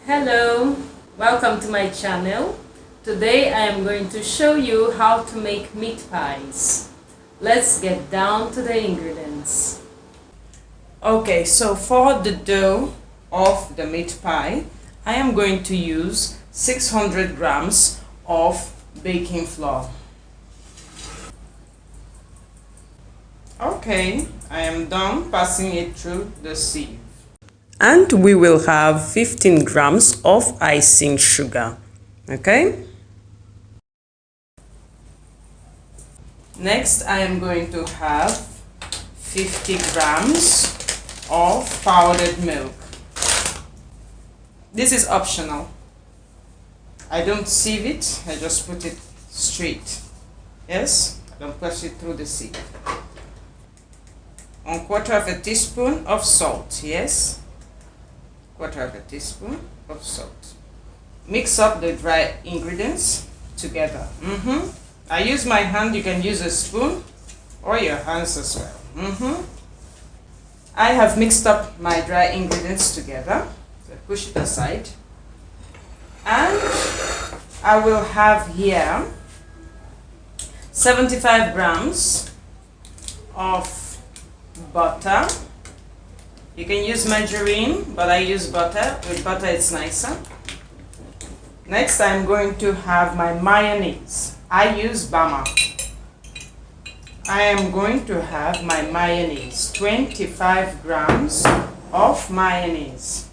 Hello, welcome to my channel. Today I am going to show you how to make meat pies. Let's get down to the ingredients. Okay, so for the dough of the meat pie, I am going to use 600 grams of baking flour. Okay, I am done passing it through the sieve. And we will have 15 grams of icing sugar. Okay? Next, I am going to have 50 grams of powdered milk. This is optional. I don't sieve it, I just put it straight. Yes? I don't push it through the sieve. 1/4 teaspoon of salt. Yes? 1/4 teaspoon of salt. Mix up the dry ingredients together. I use my hand, you can use a spoon or your hands as well. I have mixed up my dry ingredients together. So push it aside. And I will have here 75 grams of butter. You can use margarine, but I use butter. With butter it's nicer. Next, I'm going to have my mayonnaise. I use Bama. I am going to have my mayonnaise, 25 grams of mayonnaise.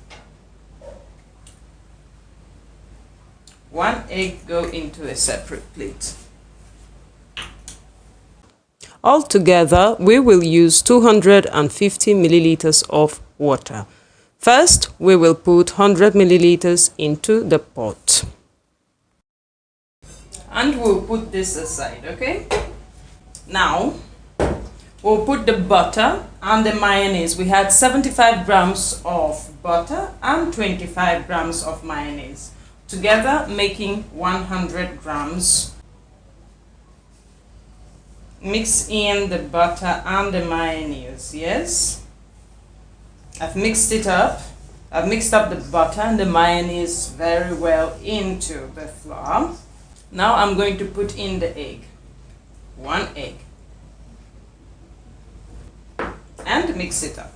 1 egg go into a separate plate. Altogether, we will use 250 milliliters of water. First, we will put 100 milliliters into the pot. And we'll put this aside, okay? Now, we'll put the butter and the mayonnaise. We had 75 grams of butter and 25 grams of mayonnaise. Together, making 100 grams. Mix in the butter and the mayonnaise, yes? I've mixed it up. I've mixed up the butter and the mayonnaise very well into the flour. Now I'm going to put in the egg. 1 egg. And mix it up.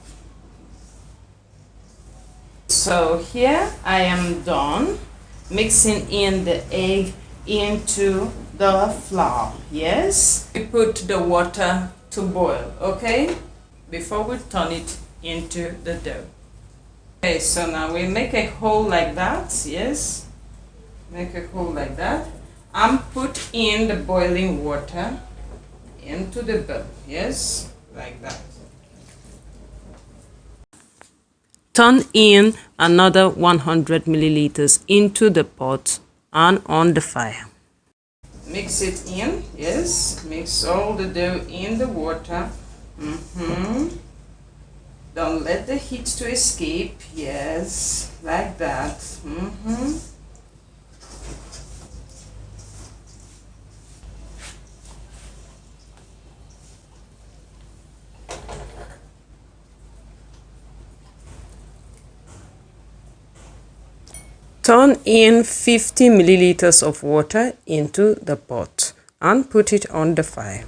So here I am done mixing in the egg into the flour. Yes, we put the water to boil, okay, before we turn it into the dough. Okay, so now we make a hole like that. Yes, make a hole like that and put in the boiling water into the bowl. Yes, like that. Turn in another 100 milliliters into the pot and on the fire. Mix it in, yes, mix all the dough in the water. Don't let the heat to escape, yes, like that. Turn in 50 milliliters of water into the pot and put it on the fire.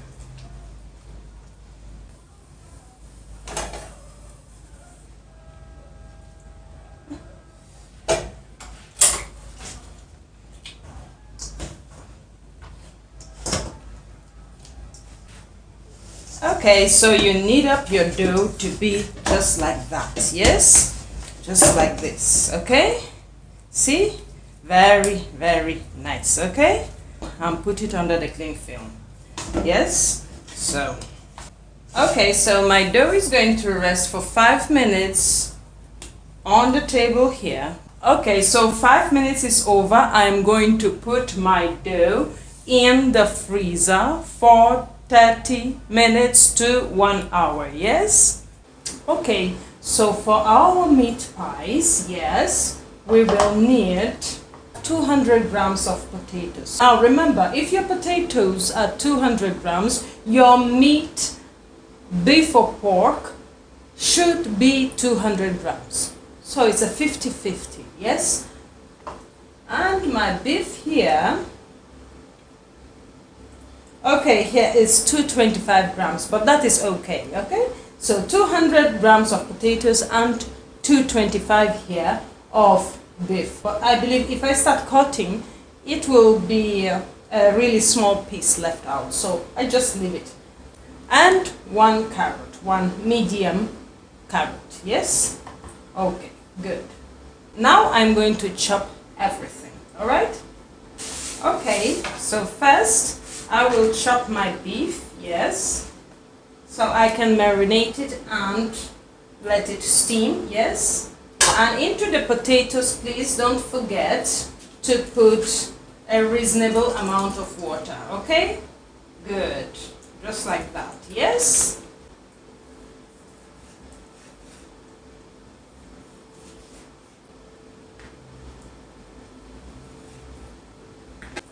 Okay, so you knead up your dough to be just like that, yes? Just like this, okay? See? Very, very nice, okay? And put it under the cling film. Yes? So, okay, so my dough is going to rest for 5 minutes on the table here. Okay, so 5 minutes is over. I'm going to put my dough in the freezer for 30 minutes to 1 hour, yes? Okay, so for our meat pies, yes, we will need 200 grams of potatoes. Now remember, if your potatoes are 200 grams, your meat, beef or pork, should be 200 grams. So it's a 50-50, yes? And my beef here, okay, here is 225 grams, but that is okay, okay? So 200 grams of potatoes and 225 here of beef. But I believe if I start cutting, it will be a really small piece left out, so I just leave it. And one carrot, one medium carrot, yes? Okay, good. Now I'm going to chop everything, all right? Okay, so first I will chop my beef, yes, so I can marinate it and let it steam, yes. And into the potatoes, please don't forget to put a reasonable amount of water, okay? Good, just like that, yes.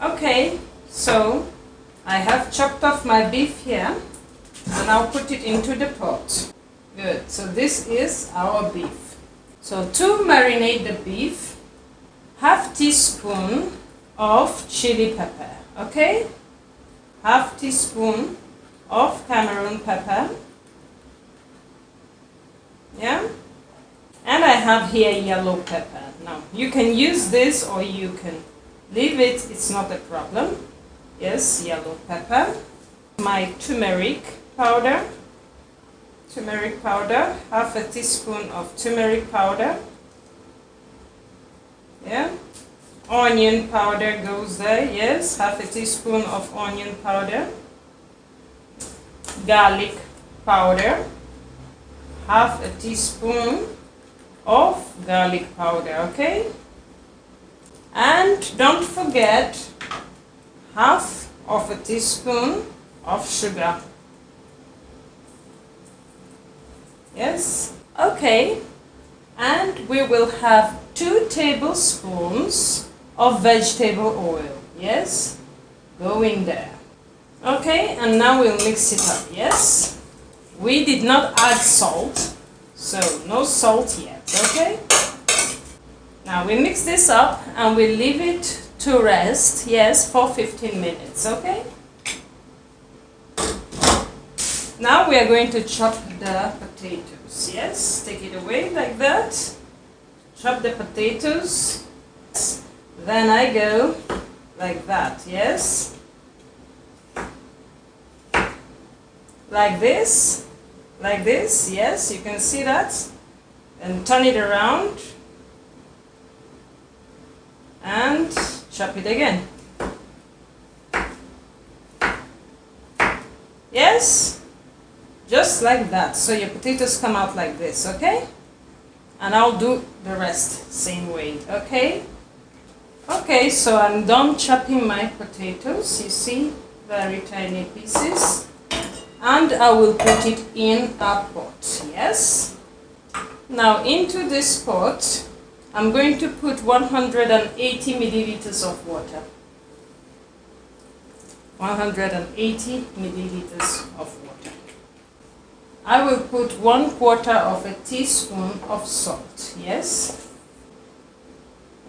Okay, so I have chopped off my beef here and I'll put it into the pot. Good, so this is our beef. So to marinate the beef, half teaspoon of chili pepper, okay? Half teaspoon of Cameroon pepper, yeah? And I have here yellow pepper. Now, you can use this or you can leave it, it's not a problem. Yes, yellow pepper. My turmeric powder, half a teaspoon of turmeric powder. Yeah. Onion powder goes there, yes, half a teaspoon of onion powder. Garlic powder, half a teaspoon of garlic powder, okay? And don't forget half of a teaspoon of sugar. Yes, okay. And we will have 2 tablespoons of vegetable oil, yes, going there. Okay, and now we'll mix it up, yes. We did not add salt, so no salt yet, okay. Now we mix this up and we leave it to rest, yes, for 15 minutes, okay. Now we are going to chop the potatoes, yes, take it away like that. Chop the potatoes, then I go like that, yes, like this, yes, you can see that, and turn it around and chop it again, yes, just like that. So your potatoes come out like this, okay? And I'll do the rest same way, okay? Okay, so I'm done chopping my potatoes, you see, very tiny pieces. And I will put it in a pot, yes? Now into this pot, I'm going to put 180 milliliters of water. 180 milliliters of water. I will put 1/4 of a teaspoon of salt, yes,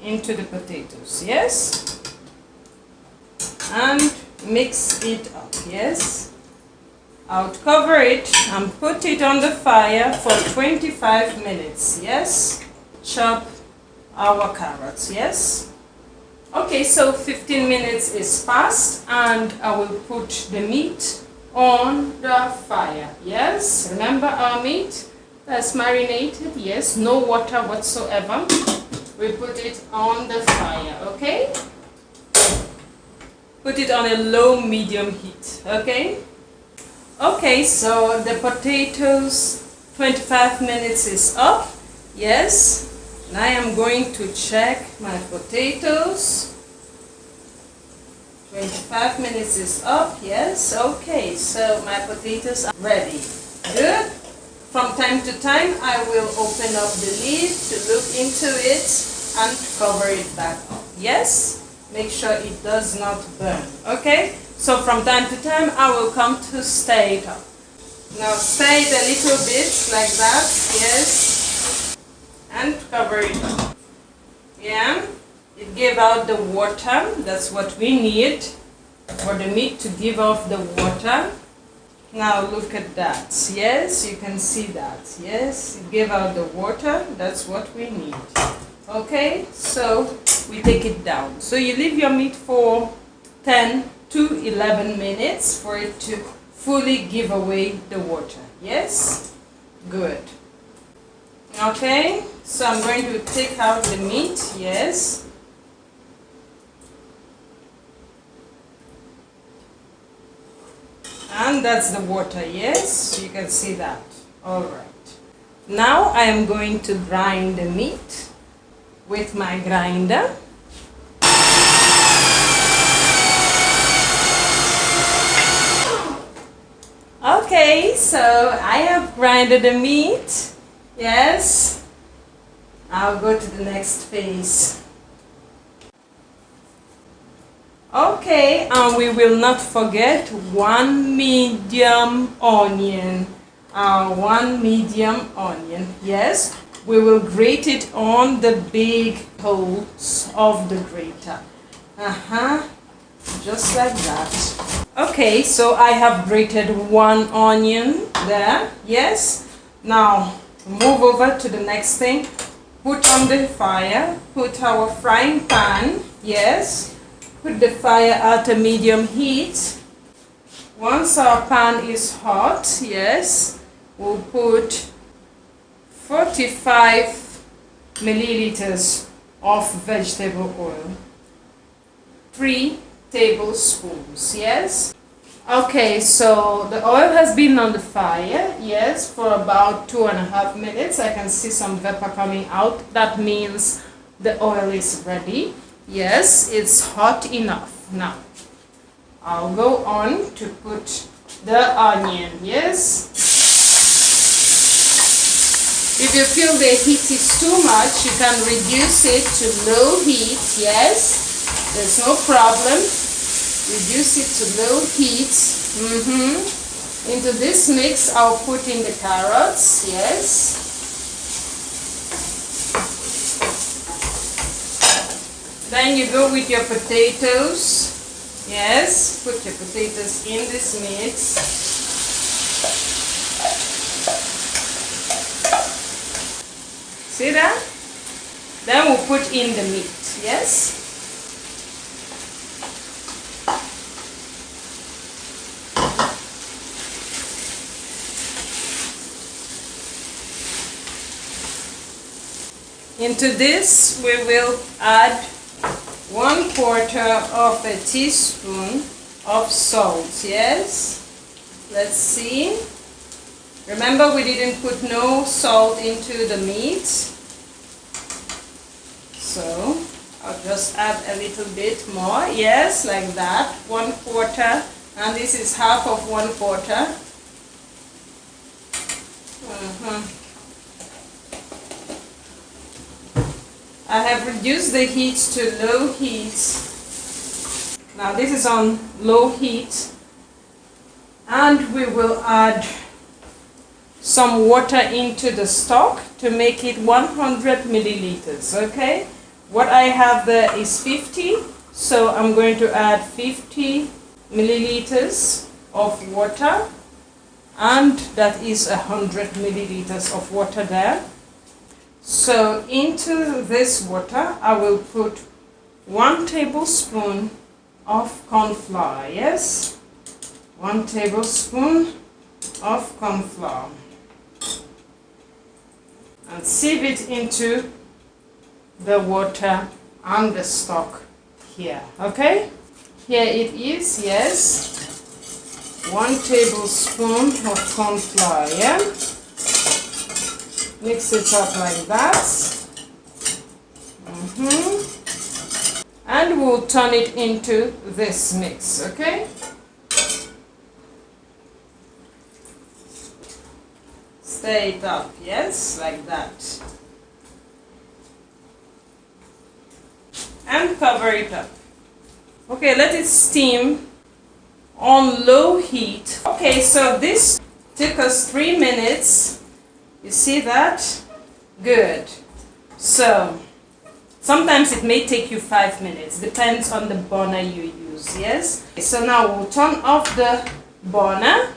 into the potatoes, yes, and mix it up, yes. I'll cover it and put it on the fire for 25 minutes, yes. Chop our carrots, yes. Okay, so 15 minutes is past and I will put the meat on the fire, yes. Remember our meat that's marinated, yes, no water whatsoever. We put it on the fire, okay. Put it on a low medium heat, okay. Okay, so the potatoes, 25 minutes is up, yes. And I am going to check my potatoes. 25 minutes is up, yes, okay, so my potatoes are ready. Good. From time to time, I will open up the lid to look into it and cover it back up, yes? Make sure it does not burn, okay? So from time to time, I will come to stir it up. Now stir it a little bit like that, yes, and cover it up. Yeah, it give out the water. That's what we need, for the meat to give off the water. Now look at that. Yes, you can see that. Yes, it gave out the water. That's what we need. Okay, so we take it down. So you leave your meat for 10 to 11 minutes for it to fully give away the water. Yes, good. Okay, so I'm going to take out the meat. Yes. And that's the water. Yes, you can see that. All right. Now I am going to grind the meat with my grinder. Okay, so I have grinded the meat. Yes. I'll go to the next phase. Okay, and we will not forget 1 medium onion. 1 medium onion. Yes. We will grate it on the big holes of the grater. Just like that. Okay, so I have grated 1 onion there. Yes. Now move over to the next thing. Put on the fire. Put our frying pan. Yes. Put the fire at a medium heat. Once our pan is hot, yes, we'll put 45 milliliters of vegetable oil. 3 tablespoons, yes. Okay, so the oil has been on the fire, yes, for about 2.5 minutes. I can see some vapor coming out. That means the oil is ready. Yes, it's hot enough. Now, I'll go on to put the onion, yes. If you feel the heat is too much, you can reduce it to low heat, yes. There's no problem. Reduce it to low heat. Into this mix, I'll put in the carrots, yes. Then you go with your potatoes. Yes, put your potatoes in this mix. See that? Then we'll put in the meat, yes? Into this we will add 1/4 of a teaspoon of salt, yes? Let's see. Remember, we didn't put no salt into the meat. So I'll just add a little bit more, yes, like that. 1/4, and this is half of 1/4. I have reduced the heat to low heat. Now this is on low heat, and we will add some water into the stock to make it 100 milliliters, okay? What I have there is 50, so I'm going to add 50 milliliters of water, and that is 100 milliliters of water there. So into this water, I will put 1 tablespoon of corn flour, yes? 1 tablespoon of corn flour. And sieve it into the water and the stock here, okay? Here it is, yes? 1 tablespoon of corn flour, yeah? Mix it up like that. And we'll turn it into this mix, okay? Stir it up, yes, like that. And cover it up. Okay, let it steam on low heat. Okay, so this took us 3 minutes. You see that? Good. So Sometimes it may take you 5 minutes, depends on the burner you use, yes? So now we'll turn off the burner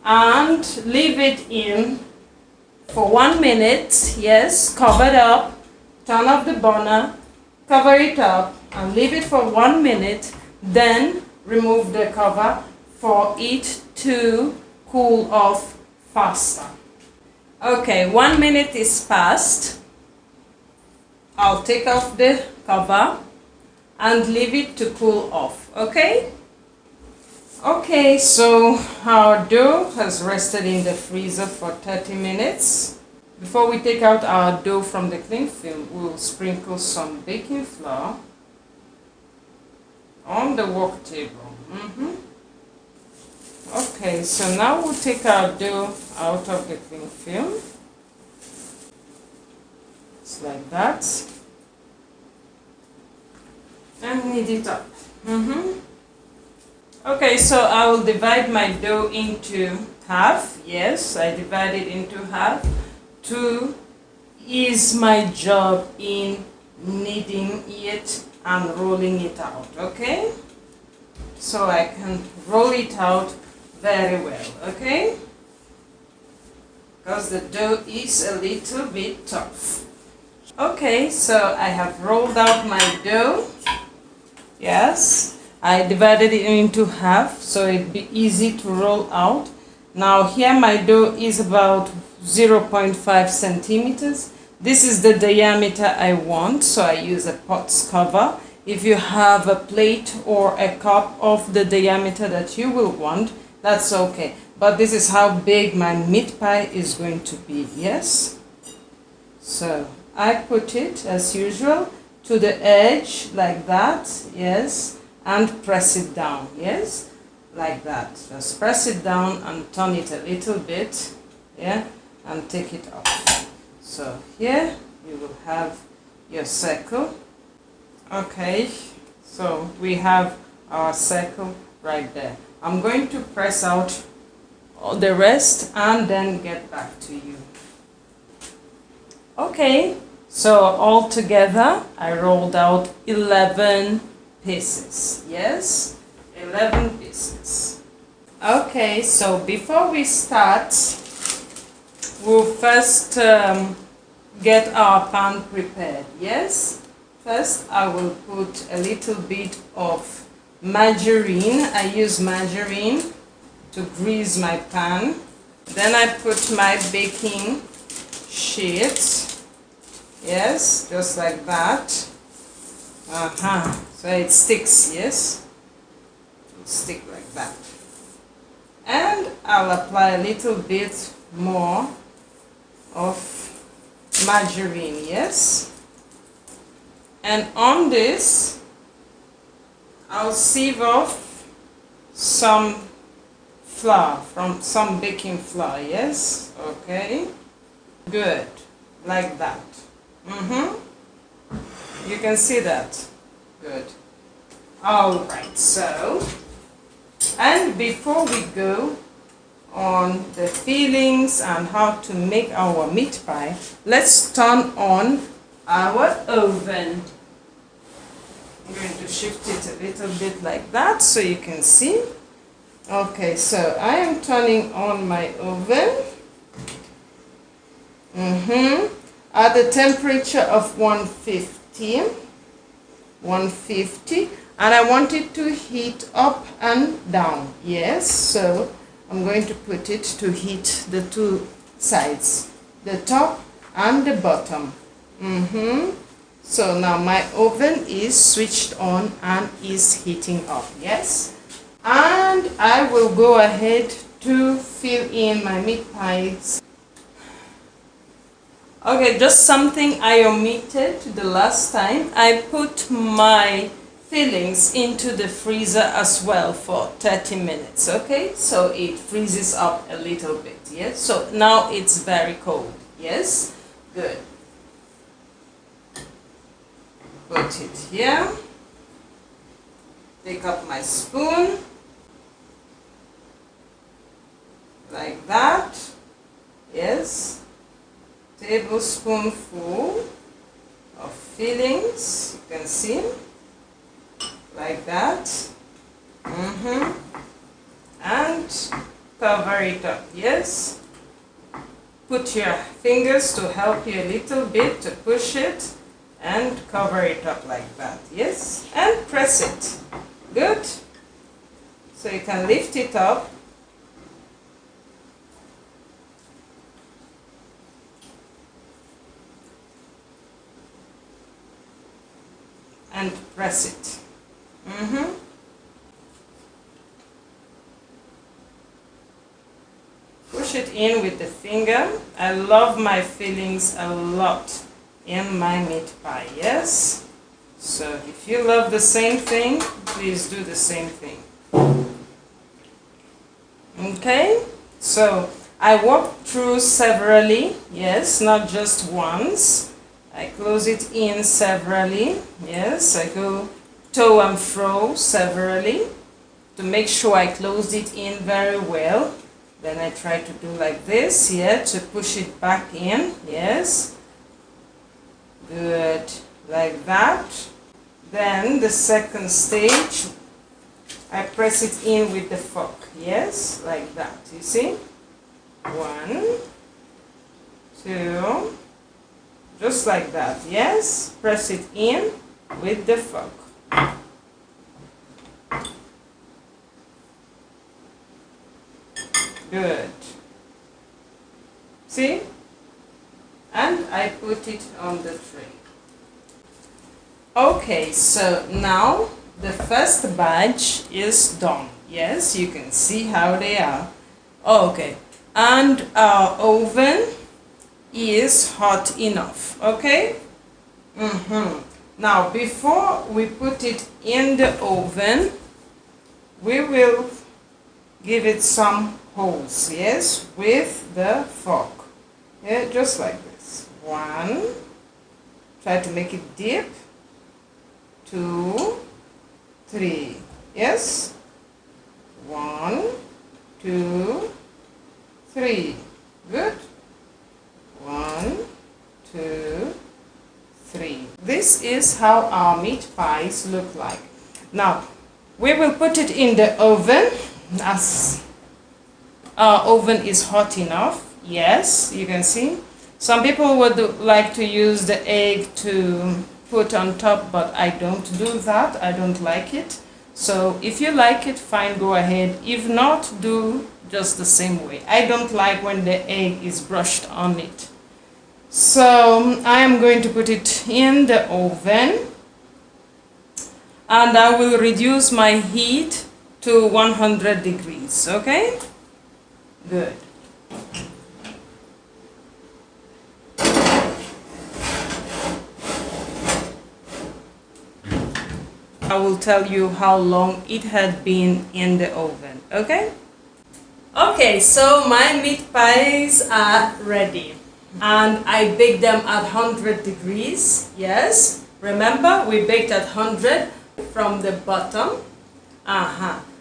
and leave it in for 1 minute, yes, covered up. Turn off the burner, cover it up and leave it for 1 minute, then remove the cover for it to cool off faster. Okay, 1 minute is passed. I'll take off the cover and leave it to cool off, okay? Okay, so our dough has rested in the freezer for 30 minutes. Before we take out our dough from the cling film, we'll sprinkle some baking flour on the work table. Okay, so now we'll take our dough out of the cling film. Just like that. And knead it up. Okay, so I will divide my dough into half. Yes, I divide it into half to ease my job in kneading it and rolling it out, okay? So I can roll it out very well, okay? Because the dough is a little bit tough. Okay, so I have rolled out my dough. Yes, I divided it into half so it'd be easy to roll out. Now here my dough is about 0.5 centimeters. This is the diameter I want, so I use a pot's cover. If you have a plate or a cup of the diameter that you will want, that's okay. But this is how big my meat pie is going to be, yes? So I put it as usual to the edge like that, yes, and press it down, yes, like that. Just press it down and turn it a little bit, yeah, and take it off. So here you will have your circle. Okay, so we have our circle right there. I'm going to press out all the rest and then get back to you. Okay, so all together I rolled out 11 pieces. Yes, 11 pieces. Okay, so before we start, we'll first get our pan prepared. Yes, first I will put a little bit of margarine. I use margarine to grease my pan. Then I put my baking sheet. Yes, just like that. So it sticks, yes? It'll stick like that. And I'll apply a little bit more of margarine, yes? And on this, I'll sieve off some flour, from some baking flour, yes? Okay. Good, like that. You can see that. Good. All right, so, and before we go on the fillings and how to make our meat pie, let's turn on our oven. I'm going to shift it a little bit like that so you can see. Okay, so I am turning on my oven. At the temperature of 150, and I want it to heat up and down. Yes, so I'm going to put it to heat the two sides, the top and the bottom. So now my oven is switched on and is heating up. Yes, and I will go ahead to fill in my meat pies. Okay, just something I omitted the last time. I put my fillings into the freezer as well for 30 minutes, okay? So it freezes up a little bit, yes? So now it's very cold, yes? Good. Put it here. Take up my spoon. Like that, yes? Tablespoonful of fillings, you can see, like that. And cover it up, yes. Put your fingers to help you a little bit to push it and cover it up like that, yes. And press it. Good. So you can lift it up. And press it. Push it in with the finger. I love my fillings a lot in my meat pie, yes? So if you love the same thing, please do the same thing. Okay? So I walk through severally, yes, not just once. I close it in severally, yes. I go to and fro severally to make sure I closed it in very well. Then I try to do like this, yeah, to push it back in, yes. Good, like that. Then the second stage, I press it in with the fork, yes, like that, you see? 1, 2, just like that, yes. Press it in with the fork. Good. See? And I put it on the tray. Okay, so now the first batch is done. Yes, you can see how they are. Okay, and our oven is hot enough. Okay? Now, before we put it in the oven, we will give it some holes, yes, with the fork. Yeah, just like this. 1, try to make it deep. 2, 3, yes. 1, 2, 3. Good. 1, 2, 3. This is how our meat pies look like. Now, we will put it in the oven as our oven is hot enough. Yes, you can see. Some people would like to use the egg to put on top, but I don't do that. I don't like it. So if you like it, fine, go ahead. If not, do just the same way. I don't like when the egg is brushed on it. So I am going to put it in the oven, and I will reduce my heat to 100 degrees, okay? Good. I will tell you how long it had been in the oven, okay? Okay, so my meat pies are ready. And I baked them at 100 degrees, yes. Remember, we baked at 100 from the bottom.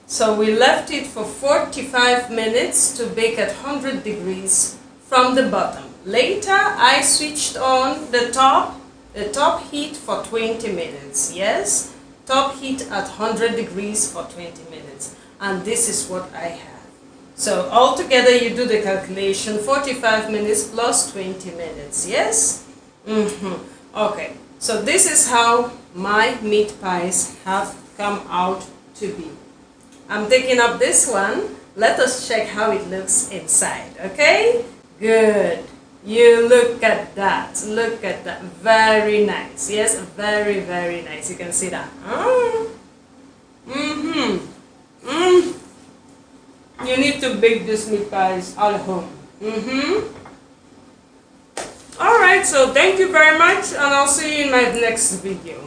So we left it for 45 minutes to bake at 100 degrees from the bottom. Later, I switched on the top heat for 20 minutes, yes. Top heat at 100 degrees for 20 minutes. And this is what I have. So altogether you do the calculation, 45 minutes plus 20 minutes, yes? Okay, so this is how my meat pies have come out to be. I'm taking up this one. Let us check how it looks inside, okay? Good. You look at that. Look at that. Very nice. Yes, very, very nice. You can see that. You need to bake these meat pies at home. Alright, so thank you very much, and I'll see you in my next video.